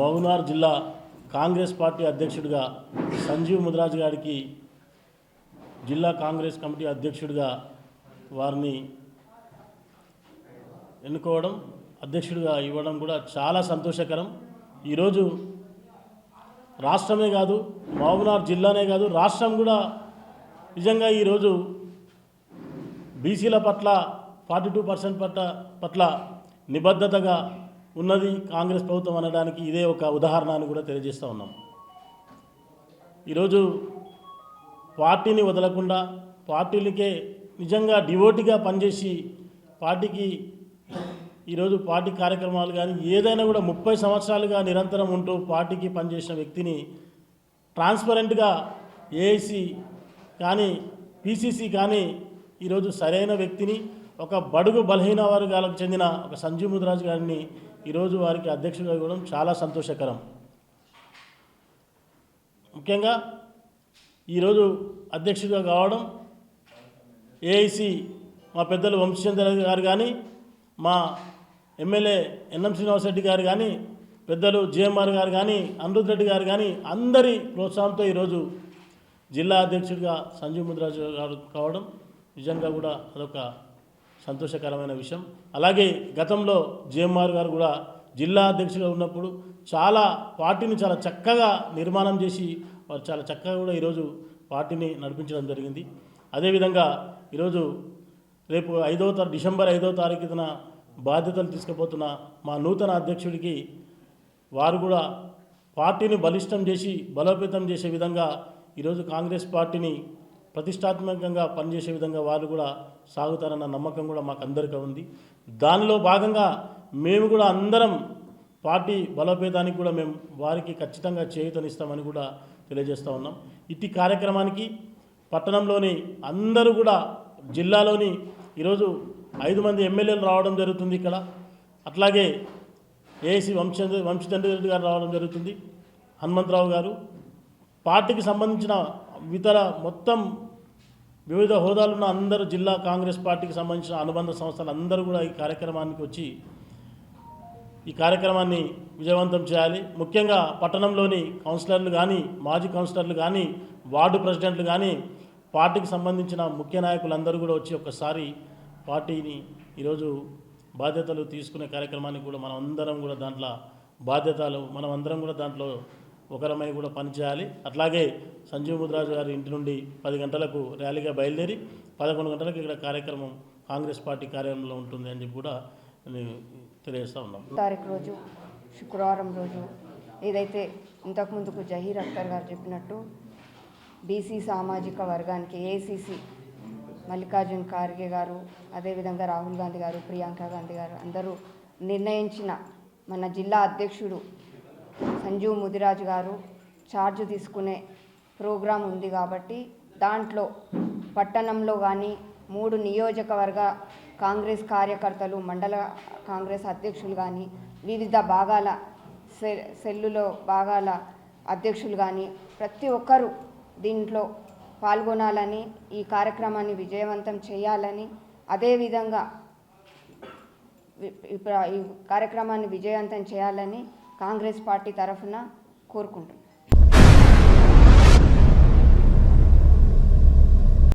మహబూబ్నగర్ జిల్లా కాంగ్రెస్ పార్టీ అధ్యక్షుడిగా సంజీవ్ ముదిరాజ్ గారికి జిల్లా కాంగ్రెస్ కమిటీ అధ్యక్షుడిగా వారిని ఎన్నుకోవడం, అధ్యక్షుడిగా ఇవ్వడం కూడా చాలా సంతోషకరం. ఈరోజు రాష్ట్రమే కాదు, మహబూబ్నగర్ జిల్లానే కాదు, రాష్ట్రం కూడా నిజంగా ఈరోజు బీసీల పట్ల 42% పట్ల నిబద్ధతగా ఉన్నది కాంగ్రెస్ ప్రభుత్వం అనడానికి ఇదే ఒక ఉదాహరణ అని కూడా తెలియజేస్తూ ఉన్నాం. ఈరోజు పార్టీని వదలకుండా పార్టీలకే నిజంగా డివోటీగా పనిచేసి పార్టీకి ఈరోజు పార్టీ కార్యక్రమాలు కానీ ఏదైనా కూడా 30 సంవత్సరాలుగా నిరంతరం ఉంటూ పార్టీకి పనిచేసిన వ్యక్తిని ట్రాన్స్పరెంట్గా ఏఐసి కానీ పిసిసి కానీ ఈరోజు సరైన వ్యక్తిని ఒక బడుగు బలహీన వర్గాలకు చెందిన ఒక సంజీవ్ ముదిరాజ్ గారిని ఈరోజు వారికి అధ్యక్షుడిగా ఇవ్వడం చాలా సంతోషకరం. ముఖ్యంగా ఈరోజు అధ్యక్షుడిగా కావడం ఏఐసి మా పెద్దలు వంశీచంద్ర గారు కానీ, మా ఎమ్మెల్యే ఎన్ఎం శ్రీనివాస్ రెడ్డి గారు కానీ, పెద్దలు జిఎంఆర్ గారు కానీ, అనిరుద్ రెడ్డి గారు కానీ అందరి ప్రోత్సాహంతో ఈరోజు జిల్లా అధ్యక్షుడిగా సంజీవ్ ముదిరాజ్ గారు కావడం నిజంగా కూడా అదొక సంతోషకరమైన విషయం. అలాగే గతంలో జిఎంఆర్ గారు కూడా జిల్లా అధ్యక్షుడిగా ఉన్నప్పుడు చాలా పార్టీని చాలా చక్కగా నిర్మాణం చేసి వారు చాలా చక్కగా కూడా ఈరోజు పార్టీని నడిపించడం జరిగింది. అదేవిధంగా ఈరోజు రేపు డిసెంబర్ 5వ తారీఖున బాధ్యతలు తీసుకుపోతున్న మా నూతన అధ్యక్షుడికి వారు కూడా పార్టీని బలిష్టం చేసి బలోపేతం చేసే విధంగా ఈరోజు కాంగ్రెస్ పార్టీని ప్రతిష్టాత్మకంగా పనిచేసే విధంగా వారు కూడా సాగుతారన్న నమ్మకం కూడా మాకు అందరికీ ఉంది. దానిలో భాగంగా మేము కూడా అందరం పార్టీ బలోపేతానికి కూడా మేము వారికి ఖచ్చితంగా చేయూతనిస్తామని కూడా తెలియజేస్తూ ఉన్నాం. ఇట్టి కార్యక్రమానికి పట్టణంలోని అందరూ కూడా జిల్లాలోని ఈరోజు 5 మంది ఎమ్మెల్యేలు రావడం జరుగుతుంది. ఇక్కడ అట్లాగే ఏఐసి వంశీచంద్ర రెడ్డి గారు రావడం జరుగుతుంది, హనుమంతరావు గారు, పార్టీకి సంబంధించిన ఇతర మొత్తం వివిధ హోదాలున్న అందరూ జిల్లా కాంగ్రెస్ పార్టీకి సంబంధించిన అనుబంధ సంస్థలు అందరూ కూడా ఈ కార్యక్రమానికి వచ్చి ఈ కార్యక్రమాన్ని విజయవంతం చేయాలి. ముఖ్యంగా పట్టణంలోని కౌన్సిలర్లు కానీ, మాజీ కౌన్సిలర్లు కానీ, వార్డు ప్రెసిడెంట్లు కానీ, పార్టీకి సంబంధించిన ముఖ్య నాయకులందరూ కూడా వచ్చి ఒక్కసారి పార్టీని ఈరోజు బాధ్యతలు తీసుకునే కార్యక్రమానికి కూడా మనం అందరం కూడా దాంట్లో మనం అందరం కూడా దాంట్లో ఒకరమై కూడా పనిచేయాలి. అట్లాగే సంజీవ్ ముదిరాజ్ గారి ఇంటి నుండి 10 గంటలకు ర్యాలీగా బయలుదేరి 11 గంటలకు ఇక్కడ కార్యక్రమం కాంగ్రెస్ పార్టీ కార్యాలయంలో ఉంటుంది అని చెప్పి కూడా తెలియజేస్తూ ఉన్నాం. తారీఖు రోజు శుక్రవారం రోజు ఏదైతే ఇంతకుముందుకు జహీర్ అఖ్తర్ గారు చెప్పినట్టు బీసీ సామాజిక వర్గానికి ఏఐసిసి మల్లికార్జున్ ఖార్గే గారు, అదేవిధంగా రాహుల్ గాంధీ గారు, ప్రియాంక గాంధీ గారు అందరూ నిర్ణయించిన మన జిల్లా అధ్యక్షుడు సంజీవ్ ముదిరాజ్ గారు ఛార్జ్ తీసుకునే ప్రోగ్రాం ఉంది కాబట్టి దాంట్లో పట్టణంలో కానీ 3 నియోజకవర్గ కాంగ్రెస్ కార్యకర్తలు, మండల కాంగ్రెస్ అధ్యక్షులు కానీ, వివిధ భాగాల సెల్లులో భాగాల అధ్యక్షులు కానీ ప్రతి ఒక్కరూ దీంట్లో పాల్గొనాలని, ఈ కార్యక్రమాన్ని విజయవంతం చేయాలని, అదేవిధంగా ఈ కార్యక్రమాన్ని విజయవంతం చేయాలని కాంగ్రెస్ పార్టీ తరఫున కోరుకుంటున్నాను.